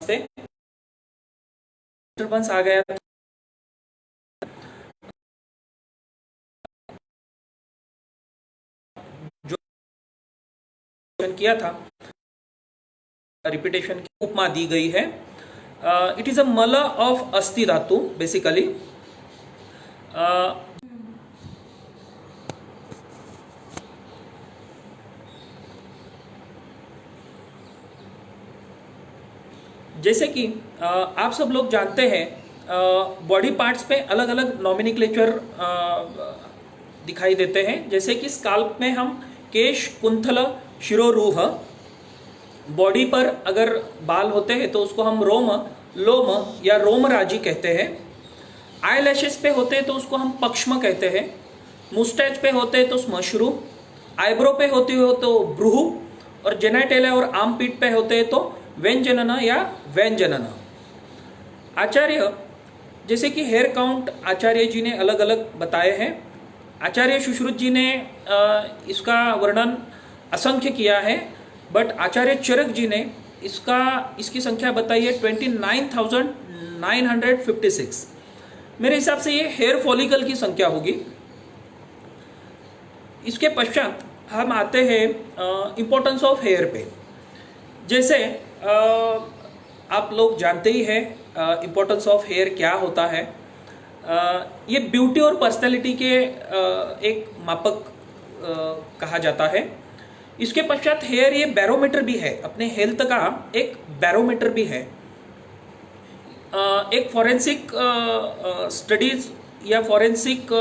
से डिस्टर्बेंस आ गया था। जो किया था रिपीटेशन की उपमा दी गई है। इट इज अ मल ऑफ अस्थि धातु बेसिकली। जैसे कि आप सब लोग जानते हैं बॉडी पार्ट्स पे अलग अलग नॉमिनिक्लेचर दिखाई देते हैं। जैसे कि स्काल्प में हम केश, कुंथल, शिरोरूह, बॉडी पर अगर बाल होते हैं तो उसको हम रोम, लोम या रोमराजी कहते हैं। आई लैशेस पे होते हैं तो उसको हम पक्ष्म कहते हैं। मुस्टैच पे होते हैं तो श्मश्रु, आईब्रो पे होती हो तो ब्रूह, और जेनाइटेला और आर्म पीट पे होते हैं तो व्यंजनन या व्यंजनन। आचार्य जैसे कि हेयर काउंट आचार्य जी ने अलग अलग बताए हैं। आचार्य सुश्रुत जी ने इसका वर्णन असंख्य किया है, बट आचार्य चरक जी ने इसकी संख्या बताई है 29,956। मेरे हिसाब से ये हेयर फॉलिकल की संख्या होगी। इसके पश्चात हम आते हैं इम्पोर्टेंस ऑफ हेयर पे। जैसे आप लोग जानते ही हैं इम्पोर्टेंस ऑफ हेयर क्या होता है। ये ब्यूटी और पर्सनैलिटी के एक मापक कहा जाता है। इसके पश्चात हेयर ये बैरोमीटर भी है, अपने हेल्थ का एक बैरोमीटर भी है। एक फॉरेंसिक स्टडीज या फॉरेंसिक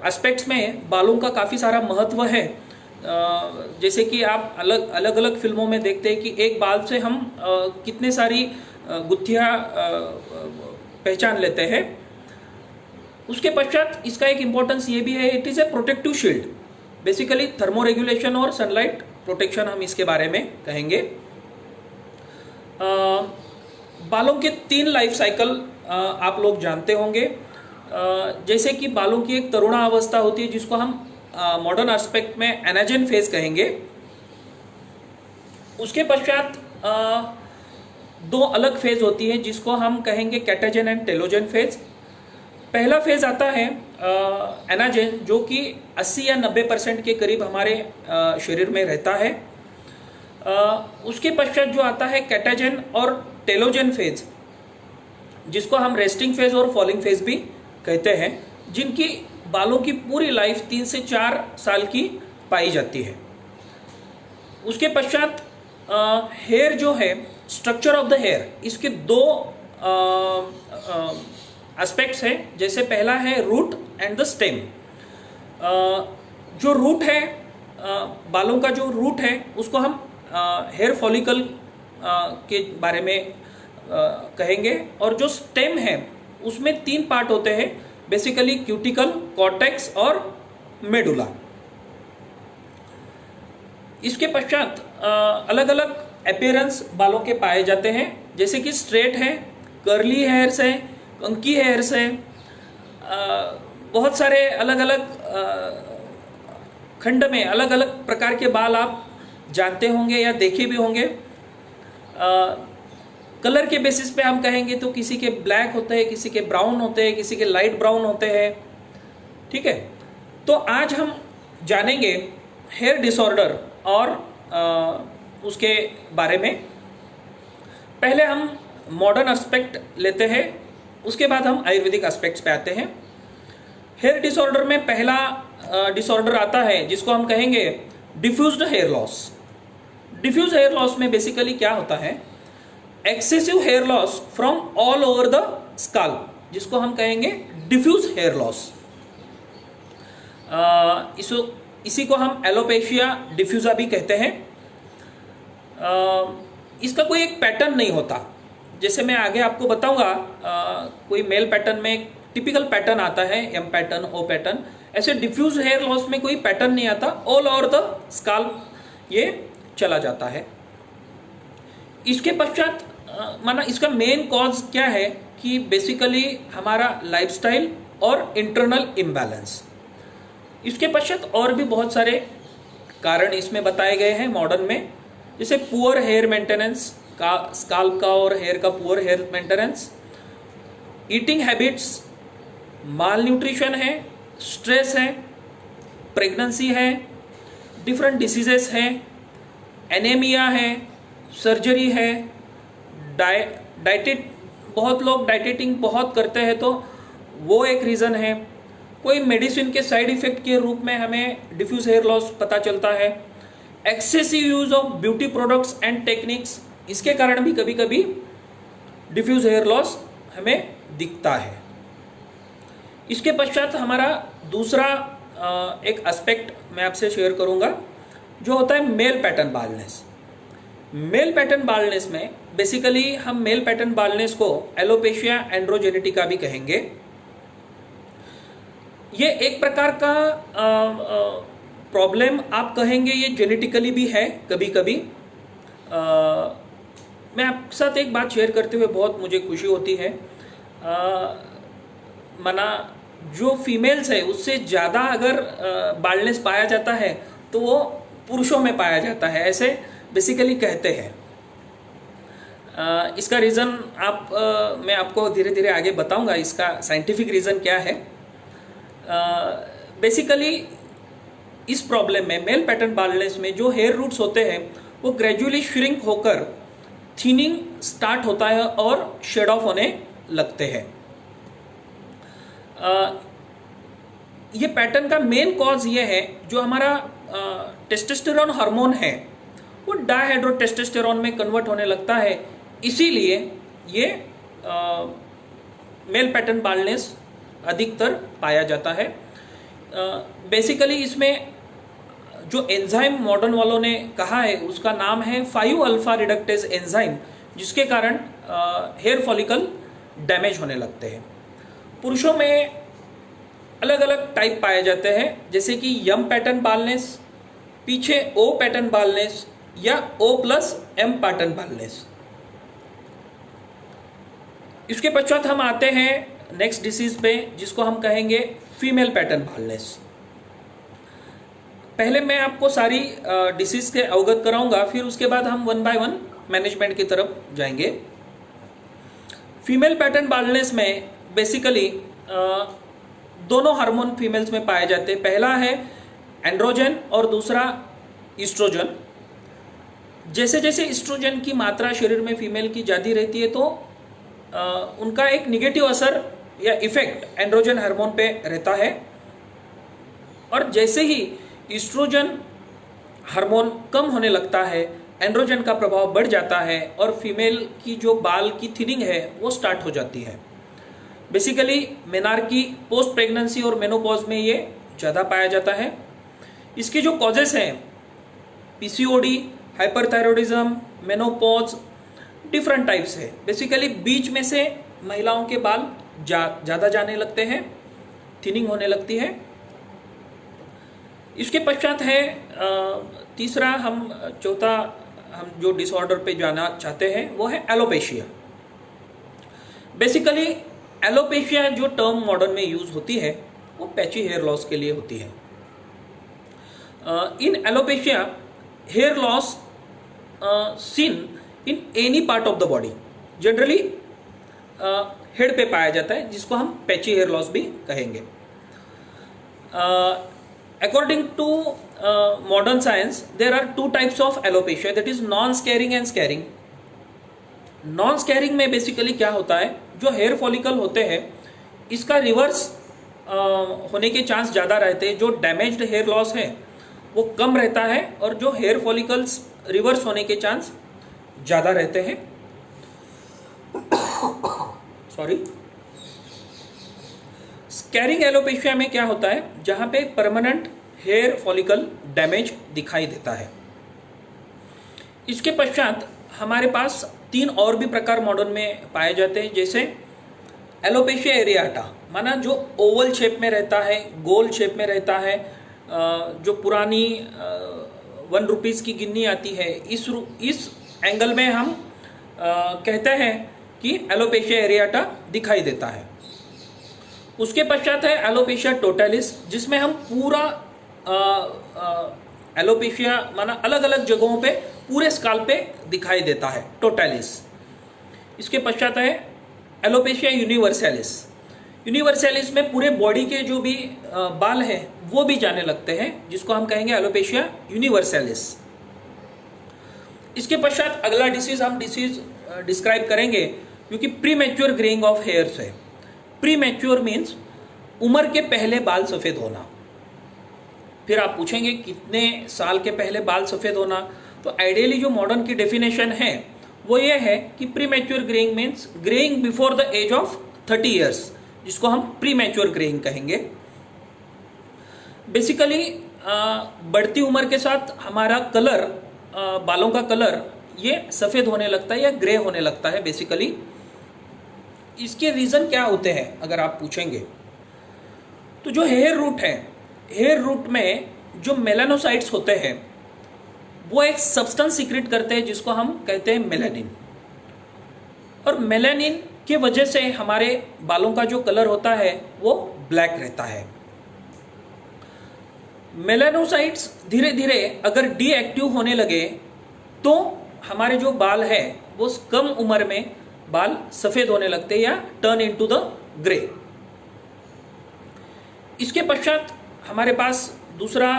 एस्पेक्ट्स में बालों का काफ़ी सारा महत्व है। जैसे कि आप अलग अलग फिल्मों में देखते हैं कि एक बाल से हम कितने सारी गुत्थियाँ पहचान लेते हैं। उसके पश्चात इसका एक इम्पोर्टेंस ये भी है, it is a protective shield. Basically thermo regulation और सनलाइट प्रोटेक्शन हम इसके बारे में कहेंगे। बालों के 3 लाइफ साइकिल आप लोग जानते होंगे। जैसे कि बालों की एक तरुणावस्था होती है जिसको हम मॉडर्न एस्पेक्ट में एनाजेन फेज कहेंगे। उसके पश्चात 2 अलग फेज होती है जिसको हम कहेंगे कैटाजेन एंड टेलोजेन फेज। पहला फेज आता है एनाजेन, जो कि 80 या 90% के करीब हमारे शरीर में रहता है। उसके पश्चात जो आता है कैटाजेन और टेलोजेन फेज, जिसको हम रेस्टिंग फेज और फॉलिंग फेज भी कहते हैं, जिनकी बालों की पूरी लाइफ 3 से 4 साल की पाई जाती है। उसके पश्चात हेयर जो है, स्ट्रक्चर ऑफ द हेयर, इसके 2 एस्पेक्ट्स हैं। जैसे पहला है रूट एंड द स्टेम। जो रूट है, बालों का जो रूट है उसको हम हेयर फॉलिकल के बारे में कहेंगे। और जो स्टेम है उसमें 3 पार्ट होते हैं, बेसिकली क्यूटिकल, कॉर्टेक्स और मेडुला। इसके पश्चात अलग अलग अपीयरेंस बालों के पाए जाते हैं। जैसे कि स्ट्रेट है, कर्ली हेयर्स है, कंकी हेयर्स है। बहुत सारे अलग अलग खंड में अलग अलग प्रकार के बाल आप जानते होंगे या देखे भी होंगे। कलर के बेसिस पे हम कहेंगे तो किसी के ब्लैक होते हैं, किसी के ब्राउन होते हैं, किसी के लाइट ब्राउन होते हैं। ठीक है, तो आज हम जानेंगे हेयर डिसऑर्डर और उसके बारे में। पहले हम मॉडर्न एस्पेक्ट लेते हैं, उसके बाद हम आयुर्वेदिक एस्पेक्ट्स पे आते हैं। हेयर डिसऑर्डर में पहला डिसऑर्डर आता है जिसको हम कहेंगे diffused hair loss. Diffuse hair loss में बेसिकली क्या होता है, excessive hair loss from all over the scalp, जिसको हम कहेंगे डिफ्यूज हेयर लॉस। इसी को हम एलोपेशिया डिफ्यूजा भी कहते हैं। इसका कोई एक पैटर्न नहीं होता। जैसे मैं आगे आपको बताऊंगा, कोई मेल पैटर्न में टिपिकल पैटर्न आता है, एम पैटर्न, ओ पैटर्न। ऐसे डिफ्यूज हेयर लॉस में कोई पैटर्न नहीं आता, ऑल ओवर द स्काल्प ये चला जाता है। इसके पश्चात माना इसका मेन कॉज क्या है कि बेसिकली हमारा लाइफस्टाइल और इंटरनल इम्बैलेंस। इसके पश्चात और भी बहुत सारे कारण इसमें बताए गए हैं मॉडर्न में, जैसे पुअर हेयर मेंटेनेंस, स्काल्प का और हेयर का poor hair maintenance, eating habits, malnutrition है, स्ट्रेस है, प्रेगनेंसी है, डिफरेंट डिसीजेस हैं, एनीमिया है, सर्जरी है, डाइटेट, बहुत लोग डाइटेटिंग बहुत करते हैं तो वो एक रीज़न है। कोई मेडिसिन के साइड इफेक्ट के रूप में हमें डिफ्यूज हेयर लॉस पता चलता है। Excessive use of beauty products and techniques, इसके कारण भी कभी कभी डिफ्यूज हेयर लॉस हमें दिखता है। इसके पश्चात हमारा दूसरा एक एस्पेक्ट मैं आपसे शेयर करूंगा जो होता है male pattern baldness. Male pattern baldness में बेसिकली हम मेल पैटर्न बाल्डनेस को एलोपेशिया एंड्रोजेनेटिका भी कहेंगे। ये एक प्रकार का प्रॉब्लम आप कहेंगे, ये जेनेटिकली भी है कभी कभी। मैं आपके साथ एक बात शेयर करते हुए बहुत मुझे खुशी होती है। मना जो फीमेल्स है उससे ज़्यादा अगर बाल्डनेस पाया जाता है तो वो पुरुषों में पाया जाता है, ऐसे बेसिकली कहते हैं। इसका रीज़न मैं आपको धीरे धीरे आगे बताऊंगा, इसका साइंटिफिक रीज़न क्या है। बेसिकली इस प्रॉब्लम में मेल पैटर्न बाल्डनेस में जो हेयर रूट्स होते हैं वो ग्रेजुअली श्रिंक होकर थिनिंग स्टार्ट होता है और शेड ऑफ होने लगते हैं। ये पैटर्न का मेन कॉज ये है, जो हमारा टेस्टोस्टेरोन हार्मोन है वो डायहाइड्रोटेस्टोस्टेरोन में कन्वर्ट होने लगता है, इसीलिए ये मेल पैटर्न बाल्डनेस अधिकतर पाया जाता है। बेसिकली इसमें जो एंजाइम मॉडर्न वालों ने कहा है उसका नाम है 5 अल्फा रिडक्टेज एंजाइम, जिसके कारण हेयर फॉलिकल डैमेज होने लगते हैं। पुरुषों में अलग अलग टाइप पाए जाते हैं, जैसे कि यम पैटर्न बाल्डनेस, पीछे ओ पैटर्न बाल्डनेस या O+M पैटर्न बाल्डनेस। इसके पश्चात हम आते हैं नेक्स्ट डिसीज पे, जिसको हम कहेंगे फीमेल पैटर्न बाल्डनेस। पहले मैं आपको सारी डिसीज के अवगत कराऊंगा, फिर उसके बाद हम 1 बाय 1 मैनेजमेंट की तरफ जाएंगे। फीमेल पैटर्न बाल्डनेस में बेसिकली दोनों हार्मोन फीमेल्स में पाए जाते हैं। पहला है एंड्रोजन और दूसरा ईस्ट्रोजन। जैसे जैसे ईस्ट्रोजन की मात्रा शरीर में फीमेल की ज़्यादा रहती है तो उनका एक निगेटिव असर या इफेक्ट एंड्रोजन हार्मोन पे रहता है, और जैसे ही ईस्ट्रोजन हार्मोन कम होने लगता है एंड्रोजन का प्रभाव बढ़ जाता है और फीमेल की जो बाल की थिनिंग है वो स्टार्ट हो जाती है। बेसिकली मेनार्की, पोस्ट प्रेगनेंसी और मेनोपॉज में ये ज़्यादा पाया जाता है। इसके जो कॉजेस हैं PCOD, hyperthyroidism, menopause, different types है। बेसिकली बीच में से महिलाओं के बाल ज़्यादा जाने लगते हैं, थिनिंग होने लगती है। इसके पश्चात है तीसरा, चौथा हम जो डिसऑर्डर पे जाना चाहते हैं वो है एलोपेशिया। बेसिकली एलोपेशिया जो टर्म मॉडर्न में यूज होती है वो पैची हेयर लॉस के लिए होती है। In alopecia hair loss seen in any part of the body, generally head पे पाया जाता है, जिसको हम पैची हेयर लॉस भी कहेंगे। According to modern science, there are 2 types of alopecia, that is non-scarring and scarring. Non-scarring में basically क्या होता है, जो हेयर फॉलिकल होते हैं इसका रिवर्स होने के चांस ज़्यादा रहते हैं। जो डैमेज्ड हेयर लॉस है वो कम रहता है और जो हेयर फॉलिकल्स रिवर्स होने के चांस ज़्यादा रहते हैं। सॉरी। स्कैरिंग एलोपेशिया में क्या होता है, जहां पे परमानेंट हेयर फॉलिकल डैमेज दिखाई देता है। इसके पश्चात हमारे पास 3 और भी प्रकार मॉडर्न में पाए जाते हैं, जैसे एलोपेशिया एरियाटा, माना जो ओवल शेप में रहता है, गोल शेप में रहता है, जो पुरानी 1 रुपीज़ की गिन्नी आती है, इस एंगल में हम कहते हैं कि एलोपेशिया एरियाटा दिखाई देता है। उसके पश्चात है एलोपेशिया टोटलिस, जिसमें हम पूरा एलोपेशिया माना अलग अलग जगहों पे पूरे स्काल्प पे दिखाई देता है, टोटलिस। इसके पश्चात है एलोपेशिया यूनिवर्सैलिस। यूनिवर्सैलिस में पूरे बॉडी के जो भी बाल हैं वो भी जाने लगते हैं, जिसको हम कहेंगे एलोपेशिया यूनिवर्सैलिस। इसके पश्चात अगला डिसीज हम डिस्क्राइब करेंगे, क्योंकि pre mature greying of hairs है। प्री मैच्योर मीन्स उम्र के पहले बाल सफेद होना। फिर आप पूछेंगे कितने साल के पहले बाल सफेद होना, तो आइडियली जो मॉडर्न की डेफिनेशन है वो ये है कि premature greying means greying before the age of 30 years, जिसको हम प्री मैच्योर ग्रेइंग कहेंगे। बेसिकली बढ़ती उम्र के साथ हमारा कलर, बालों का कलर ये सफेद होने लगता है या ग्रे होने लगता है बेसिकली। इसके रीजन क्या होते हैं अगर आप पूछेंगे, तो जो हेयर रूट है, हेयर रूट में जो मेलानोसाइट्स होते हैं वो एक सब्सटेंस सीक्रेट करते हैं जिसको हम कहते हैं मेलानिन। और मेलानिन की वजह से हमारे बालों का जो कलर होता है वो ब्लैक रहता है। मेलानोसाइट्स धीरे धीरे अगर डीएक्टिव होने लगे तो हमारे जो बाल है वो कम उम्र में बाल सफेद होने लगते हैं या टर्न इनटू द ग्रे। इसके पश्चात हमारे पास दूसरा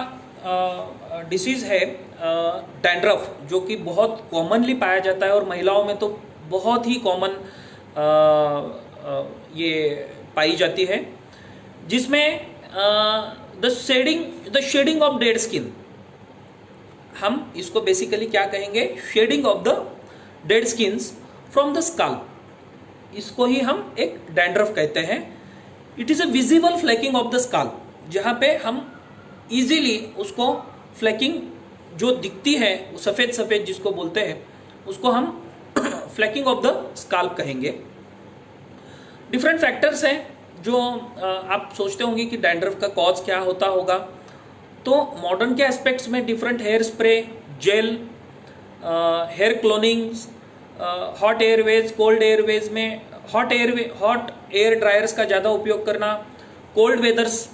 डिसीज है डैंड्रफ, जो कि बहुत कॉमनली पाया जाता है और महिलाओं में तो बहुत ही कॉमन ये पाई जाती है, जिसमें the shedding of dead skin, हम इसको बेसिकली क्या कहेंगे, shedding of the dead skins from the scalp, इसको ही हम एक डैंड्रफ कहते हैं। It is a visible फ्लैकिंग of the scalp, जहां पे हम इजीली उसको फ्लैकिंग जो दिखती है सफेद सफेद जिसको बोलते हैं उसको हम फ्लैकिंग ऑफ द स्काल्प कहेंगे। डिफरेंट फैक्टर्स हैं जो आप सोचते होंगे कि डैंड्रफ का कॉज क्या होता होगा, तो मॉडर्न के एस्पेक्ट्स में different hair spray, gel, hair clonings, hot airways, cold airways में हॉट एयर ड्रायर्स का ज़्यादा उपयोग करना, कोल्ड वेदर्स,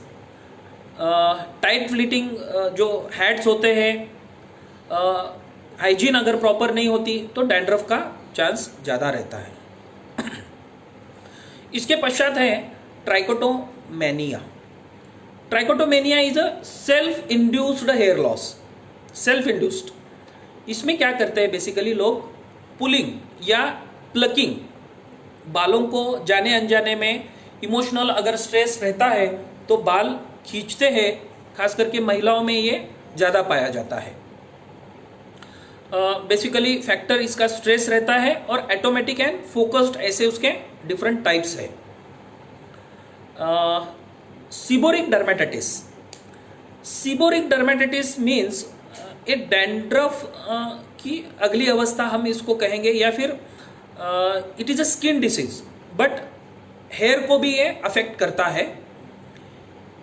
टाइट फिटिंग जो हैट्स होते हैं, हाइजीन अगर प्रॉपर नहीं होती तो डैंड्रफ का चांस ज़्यादा रहता है। इसके पश्चात है trichotillomania. Trichotillomania is a self induced hair loss, self induced. इसमें क्या करते हैं बेसिकली लोग, पुलिंग या प्लकिंग, बालों को जाने अनजाने में इमोशनल अगर स्ट्रेस रहता है तो बाल खींचते हैं, खास करके महिलाओं में ये ज़्यादा पाया जाता है। बेसिकली फैक्टर इसका स्ट्रेस रहता है और ऑटोमेटिक एंड फोकस्ड, ऐसे उसके डिफरेंट टाइप्स है। Seborrhoeic dermatitis. Seborrhoeic dermatitis means a dandruff की अगली अवस्था हम इसको कहेंगे, या फिर it is a skin disease but hair को भी ये अफेक्ट करता है।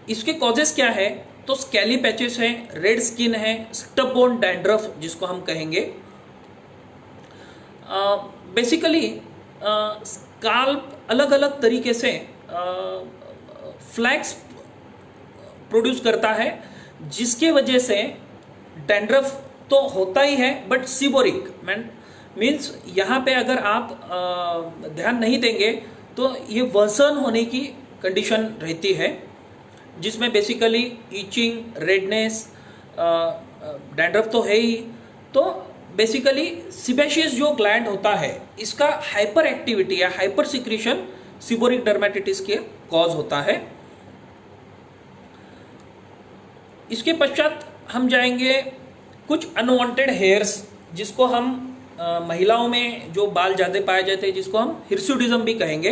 इसके कॉजेस क्या है, तो स्कैली पैचेस हैं, रेड स्किन है, स्टबबोन डैंड्रफ जिसको हम कहेंगे। बेसिकली स्काल्प अलग अलग तरीके से फ्लैक्स प्रोड्यूस करता है, जिसके वजह से डैंड्रफ तो होता ही है बट सीबोरिक मीन्स यहाँ पे अगर आप ध्यान नहीं देंगे तो ये वर्सन होने की कंडीशन रहती है, जिसमें बेसिकली ईचिंग, रेडनेस, डैंड्रफ तो है ही, तो बेसिकली सिबेशियस जो ग्लैंड होता है इसका हाइपर एक्टिविटी या हाइपर सिक्रीशन सीबोरिक डर्मेटाइटिस के कॉज होता है। इसके पश्चात हम जाएंगे कुछ अनवांटेड हेयर्स, जिसको हम महिलाओं में जो बाल ज़्यादा पाए जाते हैं जिसको हम हिर्सुटिज्म भी कहेंगे।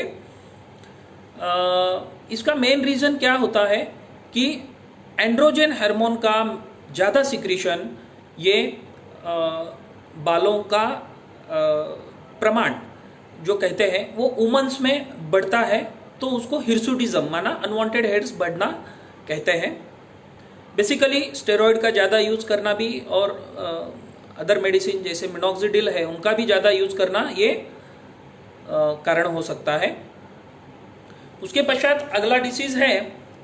इसका मेन रीज़न क्या होता है कि एंड्रोजन हार्मोन का ज़्यादा सिक्रीशन ये बालों का प्रमाण जो कहते हैं वो वुमेन्स में बढ़ता है, तो उसको हिर्सुटिज्म माना अनवांटेड हेयर्स बढ़ना कहते हैं। बेसिकली स्टेरॉइड का ज़्यादा यूज़ करना भी और अदर मेडिसिन जैसे मिनॉक्सिडिल है उनका भी ज़्यादा यूज़ करना ये कारण हो सकता है। उसके पश्चात अगला डिसीज़ है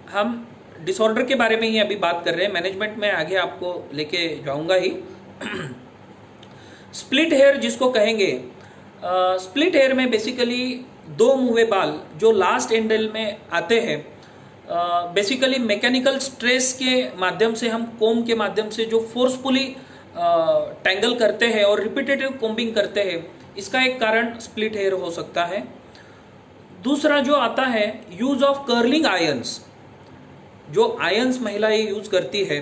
हम डिसऑर्डर के बारे में ही अभी बात कर रहे हैं, मैनेजमेंट में आगे आपको लेके जाऊंगा ही। स्प्लिट हेयर जिसको कहेंगे, स्प्लिट हेयर में बेसिकली दो मुँहे बाल जो लास्ट एंडल में आते हैं, बेसिकली मैकेनिकल स्ट्रेस के माध्यम से हम कोम के माध्यम से जो फोर्सफुली टैंगल करते हैं और रिपीटेटिव कोम्बिंग करते हैं, इसका एक कारण स्प्लिट हेयर हो सकता है। दूसरा जो आता है यूज ऑफ कर्लिंग आयंस, जो आयंस महिलाएं यूज करती है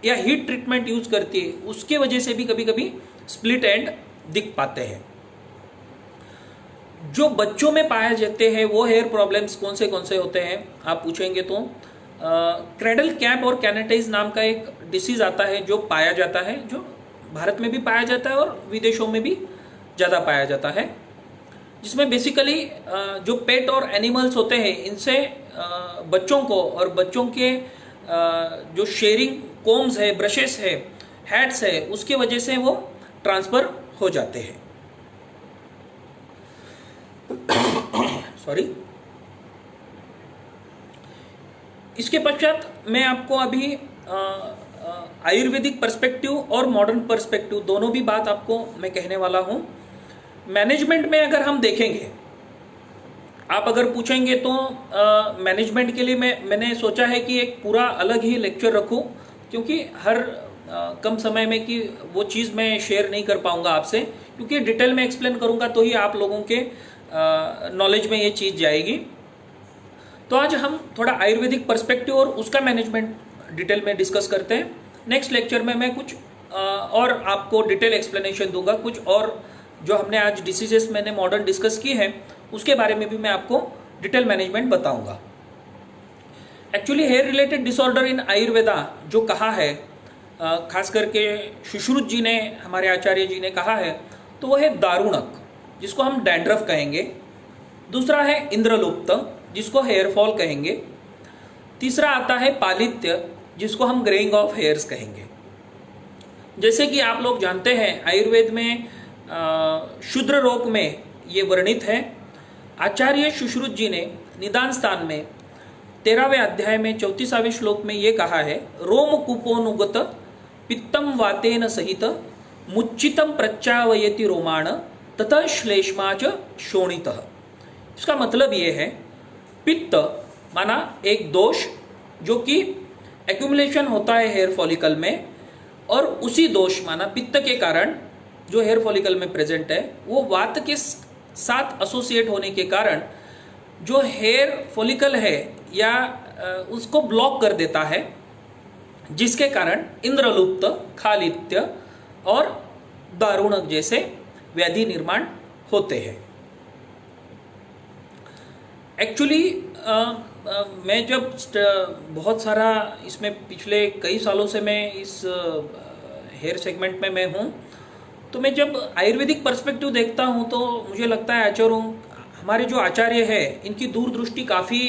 या हीट ट्रीटमेंट यूज करती है, उसके वजह से भी कभी कभी स्प्लिट एंड दिख पाते हैं। जो बच्चों में पाए जाते हैं वो हेयर प्रॉब्लम्स कौन से होते हैं आप पूछेंगे तो क्रेडल कैप और कैनेटाइज नाम का एक डिसीज आता है जो पाया जाता है, जो भारत में भी पाया जाता है और विदेशों में भी ज़्यादा पाया जाता है, जिसमें बेसिकली जो पेट और एनिमल्स होते हैं इनसे बच्चों को और बच्चों के जो शेयरिंग कोम्स है, ब्रशेस है, हैट्स है, उसके वजह से वो ट्रांसफर हो जाते हैं। सॉरी। इसके पश्चात मैं आपको अभी आयुर्वेदिक पर्सपेक्टिव और मॉडर्न पर्सपेक्टिव दोनों भी बात आपको मैं कहने वाला हूं। मैनेजमेंट में अगर हम देखेंगे, आप अगर पूछेंगे तो मैनेजमेंट के लिए मैंने सोचा है कि एक पूरा अलग ही लेक्चर रखूं, क्योंकि हर कम समय में कि वो चीज़ मैं शेयर नहीं कर पाऊंगा आपसे, क्योंकि डिटेल में एक्सप्लेन करूंगा तो ही आप लोगों के नॉलेज में ये चीज़ जाएगी। तो आज हम थोड़ा आयुर्वेदिक पर्सपेक्टिव और उसका मैनेजमेंट डिटेल में डिस्कस करते हैं। नेक्स्ट लेक्चर में मैं कुछ और आपको डिटेल एक्सप्लेनेशन दूंगा, कुछ और जो हमने आज डिसीजेस मैंने मॉडर्न डिस्कस की है उसके बारे में भी मैं आपको डिटेल मैनेजमेंट बताऊंगा। Actually hair related disorder in Ayurveda जो कहा है, खास करके सुश्रुत जी ने, हमारे आचार्य जी ने कहा है, तो वह है दारुणक, जिसको हम डैंड्रफ कहेंगे। दूसरा है इंद्रलुप्त, जिसको हेयर फॉल कहेंगे। तीसरा आता है पालित्य, जिसको हम ग्रेइंग ऑफ हेयर्स कहेंगे। जैसे कि आप लोग जानते हैं आयुर्वेद में शूद्र रोग में ये वर्णित है। आचार्य सुश्रुत जी ने निदान स्थान में 13वें अध्याय में 34वें श्लोक में ये कहा है, रोम कुपोनुगत पित्तम वातेन सहित मुच्चितम प्रच्चावयति रोमाण तथा श्लेष्मा च शोणितः। इसका मतलब ये है, पित्त माना एक दोष जो कि एक्यूमुलेशन होता है हेयर फॉलिकल में, और उसी दोष माना पित्त के कारण जो हेयर फॉलिकल में प्रेजेंट है वो वात के साथ एसोसिएट होने के कारण जो हेयर फॉलिकल है या उसको ब्लॉक कर देता है, जिसके कारण इंद्रलुप्त, खालित्य और दारुणक जैसे व्याधि निर्माण होते हैं। एक्चुअली मैं जब बहुत सारा इसमें पिछले कई सालों से मैं इस हेयर सेगमेंट में मैं हूँ, तो मैं जब आयुर्वेदिक पर्सपेक्टिव देखता हूँ तो मुझे लगता है आचार्यों, हमारे जो आचार्य है इनकी दूरदृष्टि काफ़ी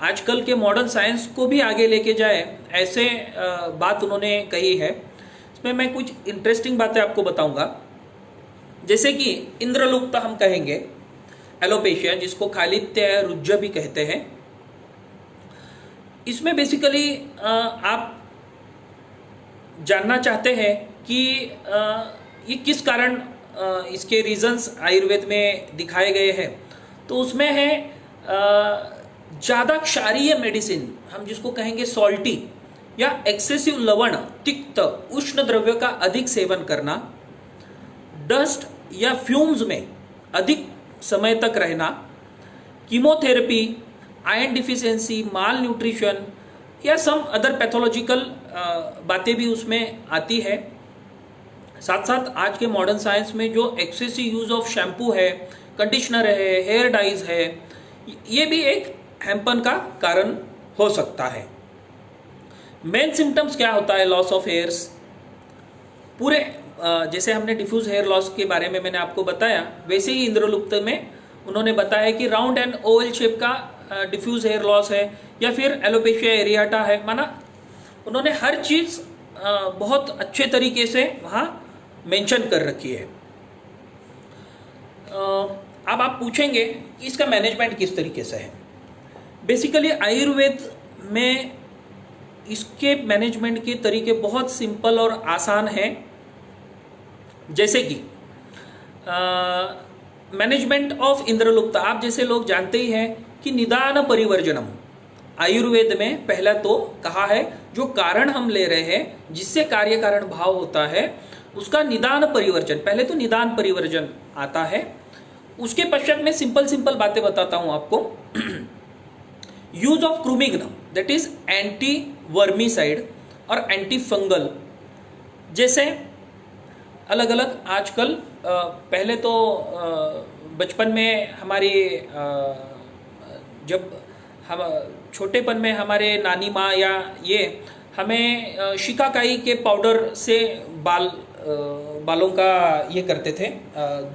आजकल के मॉडर्न साइंस को भी आगे लेके जाए, ऐसे बात उन्होंने कही है। इसमें मैं कुछ इंटरेस्टिंग बातें आपको बताऊंगा। जैसे कि इंद्रलुप्त हम कहेंगे एलोपेशिया, जिसको खालित्य रुज्ज भी कहते हैं। इसमें बेसिकली आप जानना चाहते हैं कि ये किस कारण इसके रीजंस आयुर्वेद में दिखाए गए हैं, तो उसमें है ज़्यादा क्षारीय मेडिसिन, हम जिसको कहेंगे सॉल्टी या एक्सेसिव लवण, तिक्त, उष्ण द्रव्य का अधिक सेवन करना, डस्ट या फ्यूम्स में अधिक समय तक रहना, कीमोथेरेपी, आयरन डिफिशियंसी, माल न्यूट्रिशन या सम अदर पैथोलॉजिकल बातें भी उसमें आती है। साथ साथ आज के मॉडर्न साइंस में जो एक्सेसिव यूज ऑफ शैम्पू है, कंडीशनर है, हेयर डाइज है, ये भी एक हैम्पन का कारण हो सकता है। मेन सिम्टम्स क्या होता है लॉस ऑफ हेयर्स? पूरे जैसे हमने डिफ्यूज हेयर लॉस के बारे में मैंने आपको बताया, वैसे ही इंद्रलुप्त में उन्होंने बताया कि राउंड एंड ओवल शेप का डिफ्यूज हेयर लॉस है, या फिर एलोपेशिया एरियाटा है। माना उन्होंने हर चीज़ बहुत अच्छे तरीके से वहाँ मेंशन कर रखी है। अब आप पूछेंगे कि इसका मैनेजमेंट किस तरीके से है। बेसिकली आयुर्वेद में इसके मैनेजमेंट के तरीके बहुत सिंपल और आसान हैं। जैसे कि मैनेजमेंट ऑफ इंद्रलुप्त, आप जैसे लोग जानते ही हैं कि निदान परिवर्जनम, आयुर्वेद में पहला तो कहा है जो कारण हम ले रहे हैं जिससे कार्य कारण भाव होता है उसका निदान परिवर्जन, पहले तो निदान परिवर्जन आता है। उसके पश्चात मैं सिंपल बातें बताता हूं आपको। यूज ऑफ क्रूमिग्न, दैट इज एंटी वर्मीसाइड और एंटी फंगल, जैसे अलग अलग आजकल पहले तो बचपन में हमारी जब हम छोटेपन में हमारे नानी माँ या ये हमें शिकाकाई के पाउडर से बालों का ये करते थे,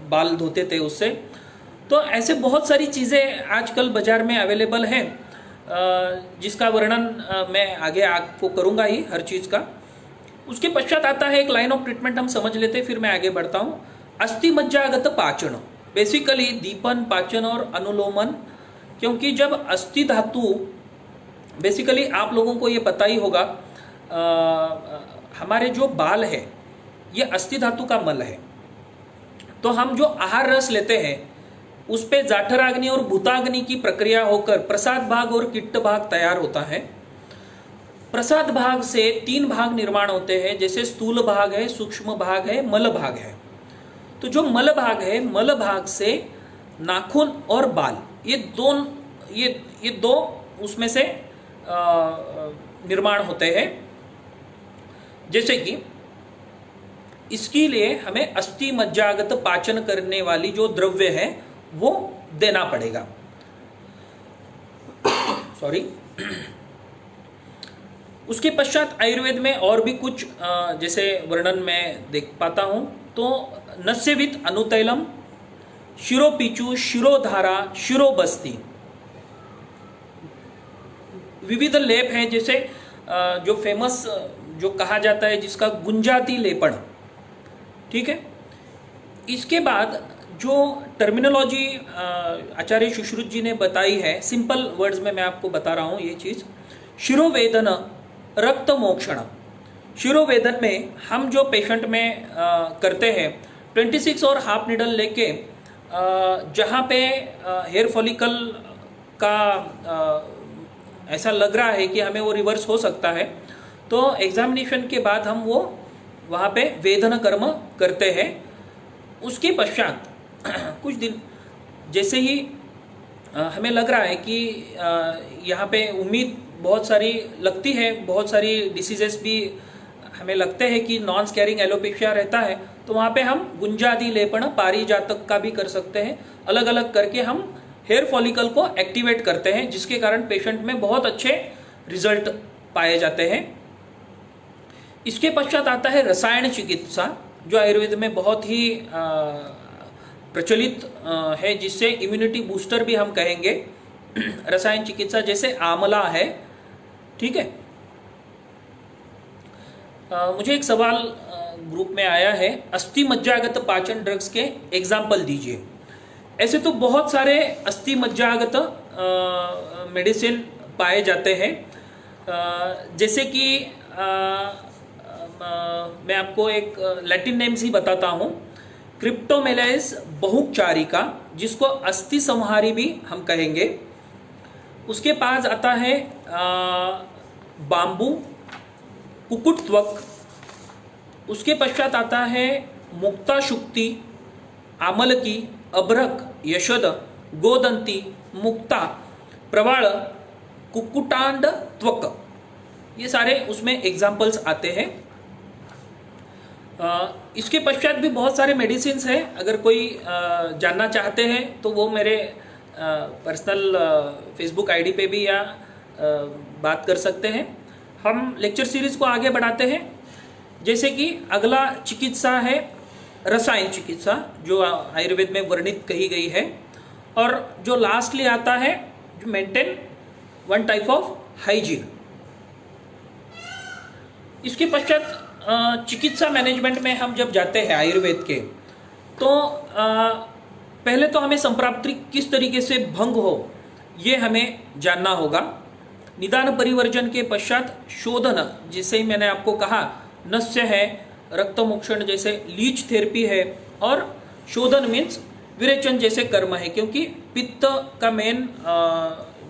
बाल धोते थे उससे। तो ऐसे बहुत सारी चीज़ें आजकल बाज़ार में अवेलेबल हैं, जिसका वर्णन मैं आगे आपको करूँगा ही हर चीज़ का। उसके पश्चात आता है एक लाइन ऑफ ट्रीटमेंट, हम समझ लेते हैं फिर मैं आगे बढ़ता हूँ। अस्थि मज्जागत पाचन, बेसिकली दीपन, पाचन और अनुलोमन, क्योंकि जब अस्थि धातु, बेसिकली आप लोगों को ये पता ही होगा, हमारे जो बाल है ये अस्थि धातु का मल है। तो हम जो आहार रस लेते हैं उस पे जाठराग्नि और भूताग्नि की प्रक्रिया होकर प्रसाद भाग और किट्ट भाग तैयार होता है। प्रसाद भाग से 3 भाग निर्माण होते हैं, जैसे स्थूल भाग है, सूक्ष्म भाग है, मल भाग है। तो जो मल भाग है, मल भाग से नाखून और बाल, ये दो उसमें से निर्माण होते हैं। जैसे कि इसके लिए हमें अस्थि मज्जागत पाचन करने वाली जो द्रव्य है वो देना पड़ेगा। सॉरी। उसके पश्चात आयुर्वेद में और भी कुछ जैसे वर्णन में देख पाता हूं, तो नस्यवित अनुतैलम, शिरोपीचु, शिरोधारा, शिरोबस्ती, विविध लेप हैं, जैसे जो फेमस जो कहा जाता है जिसका गुंजाती लेपन, ठीक है। इसके बाद जो टर्मिनोलॉजी आचार्य सुश्रुत जी ने बताई है, सिंपल वर्ड्स में मैं आपको बता रहा हूँ ये चीज़। शिरोवेदन, रक्त मोक्षण, शिरोवेदन में हम जो पेशेंट में करते हैं 26 और हाफ निडल लेके जहाँ पे हेयर फॉलिकल का ऐसा लग रहा है कि हमें वो रिवर्स हो सकता है, तो एग्जामिनेशन के बाद हम वो वहाँ पे वेदन कर्म करते हैं। उसके पश्चात कुछ दिन जैसे ही हमें लग रहा है कि यहाँ पे उम्मीद बहुत सारी लगती है, बहुत सारी डिसीजेस भी हमें लगते हैं कि नॉन स्कैरिंग एलोपेशिया रहता है, तो वहाँ पे हम गुंजादी लेपन, पारिजातक का भी कर सकते हैं। अलग अलग करके हम हेयर फॉलिकल को एक्टिवेट करते हैं, जिसके कारण पेशेंट में बहुत अच्छे रिजल्ट पाए जाते हैं। इसके पश्चात आता है रसायन चिकित्सा, जो आयुर्वेद में बहुत ही प्रचलित है, जिससे इम्यूनिटी बूस्टर भी हम कहेंगे। रसायन चिकित्सा जैसे आंवला है, ठीक है। मुझे एक सवाल ग्रुप में आया है, अस्थि मज्जागत पाचन ड्रग्स के एग्जाम्पल दीजिए। ऐसे तो बहुत सारे अस्थि मज्जागत मेडिसिन पाए जाते हैं, जैसे कि मैं आपको एक लैटिन नेम्स ही बताता हूँ। क्रिप्टोमेलाइस बहुचारिका, जिसको अस्थि संहारी भी हम कहेंगे। उसके पास आता है बाम्बू, कुकुट त्वक। उसके पश्चात आता है मुक्ता शुक्ति, आमलकी, अभ्रक, यशद, गोदंती, मुक्ता, प्रवाल, कुकुटांड त्वक, ये सारे उसमें एग्जाम्पल्स आते हैं। इसके पश्चात भी बहुत सारे मेडिसिन हैं, अगर कोई जानना चाहते हैं तो वो मेरे पर्सनल फेसबुक आईडी पे भी या बात कर सकते हैं। हम लेक्चर सीरीज को आगे बढ़ाते हैं। जैसे कि अगला चिकित्सा है रसायन चिकित्सा, जो आयुर्वेद में वर्णित कही गई है, और जो लास्टली आता है जो maintain one type of hygiene. इसके पश्चात चिकित्सा मैनेजमेंट में हम जब जाते हैं आयुर्वेद के, तो पहले तो हमें संप्राप्ति किस तरीके से भंग हो ये हमें जानना होगा। निदान परिवर्जन के पश्चात शोधन, जिसे मैंने आपको कहा नस्य है, रक्तमोक्षण जैसे लीच थेरेपी है, और शोधन मीन्स विरेचन जैसे कर्म है, क्योंकि पित्त का मेन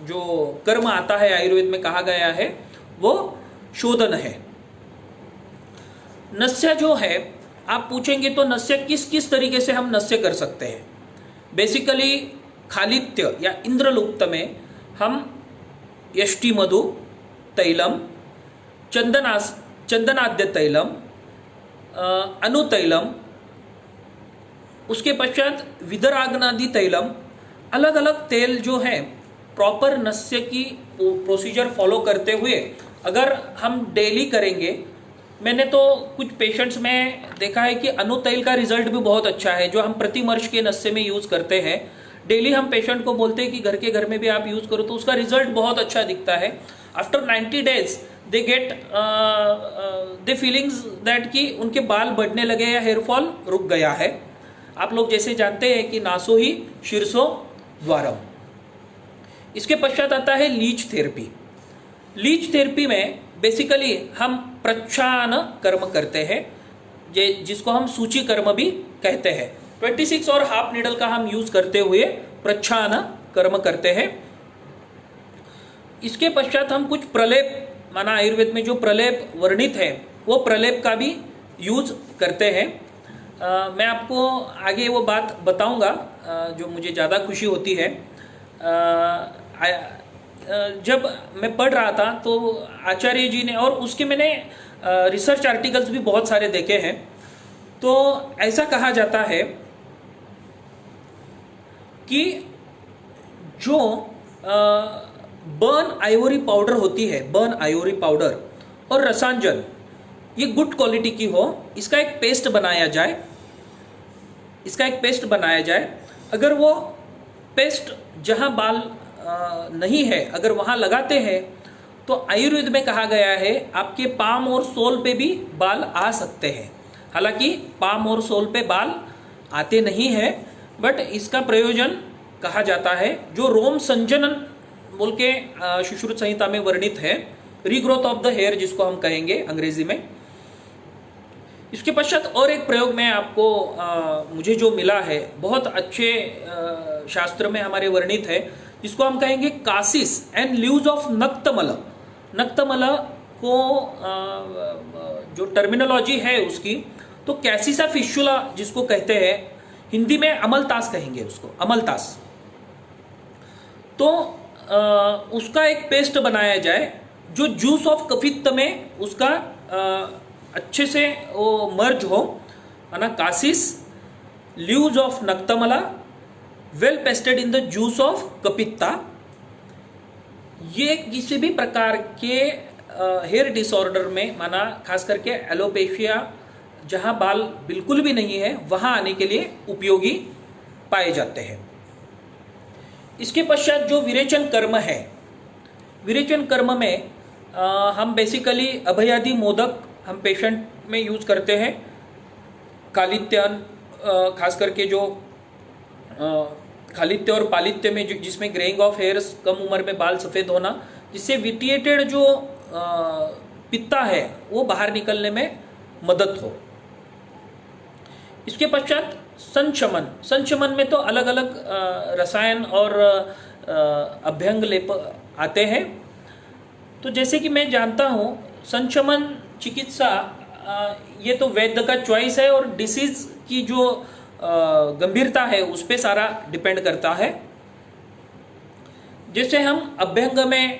जो कर्म आता है आयुर्वेद में कहा गया है वो शोधन है। नस्य जो है, आप पूछेंगे तो नस्य किस किस तरीके से हम नस्य कर सकते हैं। बेसिकली खालित्य या इंद्रलुप्त में हम यष्टि मधु तैलम, चंदनाद्य तैलम, अनुतैलम, उसके पश्चात विदराग्नादि तैलम, अलग अलग तेल जो है प्रॉपर नस्य की प्रोसीजर फॉलो करते हुए अगर हम डेली करेंगे। मैंने तो कुछ पेशेंट्स में देखा है कि अनुतैल का रिजल्ट भी बहुत अच्छा है, जो हम प्रतिमर्श के नस्य में यूज करते हैं। डेली हम पेशेंट को बोलते हैं कि घर में भी आप यूज करो, तो उसका रिजल्ट बहुत अच्छा दिखता है। After 90 days they get they feelings that कि उनके बाल बढ़ने लगे या हेयर फॉल रुक गया है। आप लोग जैसे जानते हैं कि नासो ही शीर्षो द्वारम। इसके पश्चात आता है लीच थेरेपी। लीच थेरेपी में बेसिकली हम प्रच्छान कर्म करते हैं, जिसको हम सूची कर्म भी कहते हैं। 26 और हाफ नीडल का हम यूज करते हुए प्रच्छान कर्म करते हैं। इसके पश्चात हम कुछ प्रलेप, माना आयुर्वेद में जो प्रलेप वर्णित है वो प्रलेप का भी यूज करते हैं। मैं आपको आगे वो बात बताऊंगा जो मुझे ज़्यादा खुशी होती है। जब मैं पढ़ रहा था तो आचार्य जी ने, और उसके मैंने रिसर्च आर्टिकल्स भी बहुत सारे देखे हैं, तो ऐसा कहा जाता है कि जो बर्न आइवरी पाउडर होती है, बर्न आइवरी पाउडर और रसांजन, ये गुड क्वालिटी की हो, इसका एक पेस्ट बनाया जाए, अगर वो पेस्ट जहां बाल नहीं है अगर वहां लगाते हैं तो आयुर्वेद में कहा गया है आपके पाम और सोल पे भी बाल आ सकते हैं। हालांकि पाम और सोल पे बाल आते नहीं है, बट इसका प्रयोजन कहा जाता है, जो रोम संजनन बोल के सुश्रुत संहिता में वर्णित है, रीग्रोथ ऑफ द हेयर जिसको हम कहेंगे अंग्रेजी में। इसके पश्चात और एक प्रयोग में आपको मुझे जो मिला है, बहुत अच्छे शास्त्र में हमारे वर्णित है, जिसको हम कहेंगे कासिस एंड लीव्स ऑफ नक्तमल। नक्तमल को जो टर्मिनोलॉजी है उसकी, तो कैसिसा फिशुला जिसको कहते हैं, हिंदी में अमलतास कहेंगे उसको, अमलतास। तो उसका एक पेस्ट बनाया जाए जो जूस ऑफ कफित्त में उसका अच्छे से वो मर्ज हो, है ना। कासिस, लीव्स ऑफ नक्तमला, well pasted in the juice of कपित्ता। ये किसी भी प्रकार के हेयर डिसऑर्डर में, माना खास करके एलोपेशिया, जहां बाल बिल्कुल भी नहीं है, वहां आने के लिए उपयोगी पाए जाते हैं। इसके पश्चात जो विरेचन कर्म है, विरेचन कर्म में हम बेसिकली अभयादि मोदक हम पेशेंट में यूज करते हैं। कालित्यन, खास करके जो खालित्य और पालित्य में जिसमें ग्रेइंग ऑफ हेयर्स, कम उम्र में बाल सफ़ेद होना, जिससे विटिएटेड जो पित्ता है वो बाहर निकलने में मदद हो। इसके पश्चात संशमन। संशमन में तो अलग अलग रसायन और अभ्यंग लेप आते हैं। तो जैसे कि मैं जानता हूँ, संशमन चिकित्सा ये तो वैद्य का चॉइस है, और डिसीज की जो गंभीरता है उस पर सारा डिपेंड करता है। जैसे हम अभ्यंग में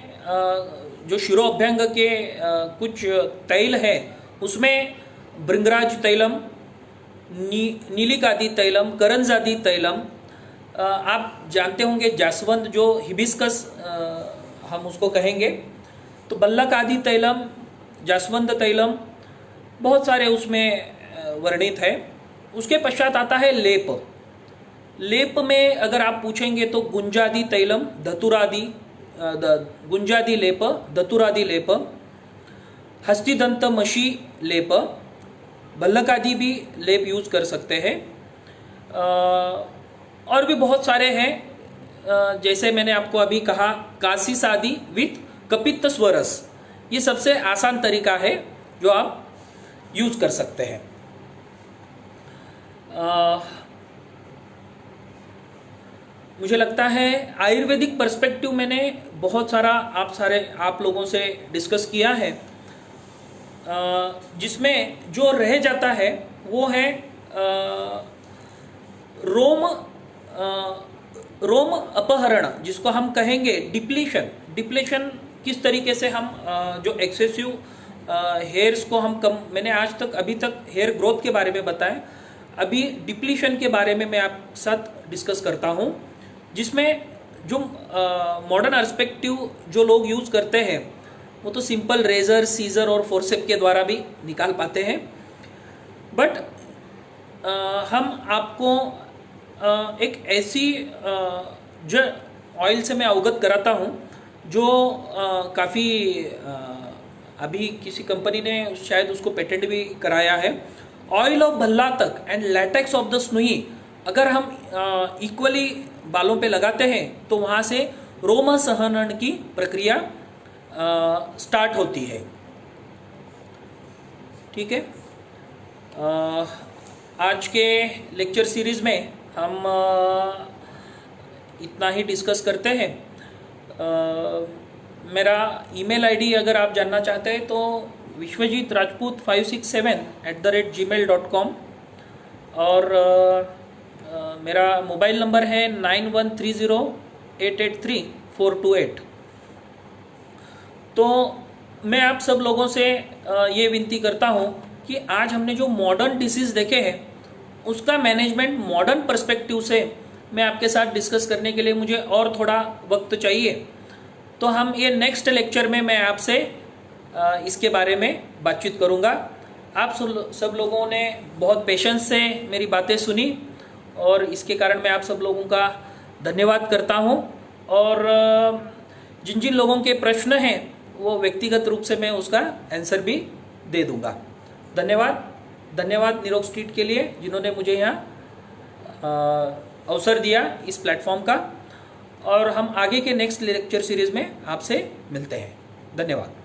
जो शिरो अभ्यंग के कुछ तैल है, उसमें भृंगराज तैलम, नीलिकादि तैलम, करंजादि तैलम, आप जानते होंगे जासवंत जो हिबिस्कस हम उसको कहेंगे, तो बल्लक आदि तैलम, जासवंत तैलम, बहुत सारे उसमें वर्णित है। उसके पश्चात आता है लेप। लेप में अगर आप पूछेंगे तो गुंजादि तैलम, धतुरादि, गुंजादि लेप, धतुरादि लेप, हस्तिदंत मशी लेप, भल्लक आदि भी लेप यूज कर सकते हैं। और भी बहुत सारे हैं जैसे मैंने आपको अभी कहा, काशी शादी विथ कपित्त स्वरस, ये सबसे आसान तरीका है जो आप यूज कर सकते हैं। मुझे लगता है आयुर्वेदिक पर्सपेक्टिव मैंने बहुत सारा आप लोगों से डिस्कस किया है, जिसमें जो रह जाता है वो है रोम अपहरण, जिसको हम कहेंगे डिप्लीशन। किस तरीके से हम जो एक्सेसिव हेयर्स को हम कम, मैंने अभी तक हेयर ग्रोथ के बारे में बताया, अभी डिप्लीशन के बारे में मैं आप साथ डिस्कस करता हूँ, जिसमें जो मॉडर्न पर्सपेक्टिव जो लोग यूज करते हैं वो तो सिंपल रेजर, सीजर और फोर्सेप के द्वारा भी निकाल पाते हैं। बट हम आपको एक ऐसी जो ऑयल से मैं अवगत कराता हूँ जो काफ़ी अभी किसी कंपनी ने शायद उसको पेटेंट भी कराया है। ऑयल ऑफ भल्ला तक एंड लैटेक्स ऑफ द स्नुई अगर हम इक्वली बालों पे लगाते हैं तो वहाँ से रोम सहनन की प्रक्रिया स्टार्ट होती है। ठीक है, आज के लेक्चर सीरीज में हम इतना ही डिस्कस करते हैं। मेरा ईमेल आईडी अगर आप जानना चाहते हैं तो vishwajit.rajput567@gmail.com और मेरा मोबाइल नंबर है 9130883428। तो मैं आप सब लोगों से ये विनती करता हूँ कि आज हमने जो मॉडर्न डिसीज़ देखे हैं उसका मैनेजमेंट मॉडर्न पर्सपेक्टिव से मैं आपके साथ डिस्कस करने के लिए मुझे और थोड़ा वक्त चाहिए। तो हम ये नेक्स्ट लेक्चर में मैं आपसे इसके बारे में बातचीत करूँगा। आप सब लोगों ने बहुत पेशेंस से मेरी बातें सुनी और इसके कारण मैं आप सब लोगों का धन्यवाद करता हूँ। और जिन जिन लोगों के प्रश्न हैं वो व्यक्तिगत रूप से मैं उसका आंसर भी दे दूँगा। धन्यवाद निरोग स्ट्रीट के लिए जिन्होंने मुझे यहाँ अवसर दिया इस प्लेटफॉर्म का। और हम आगे के नेक्स्ट लेक्चर सीरीज में आपसे मिलते हैं। धन्यवाद।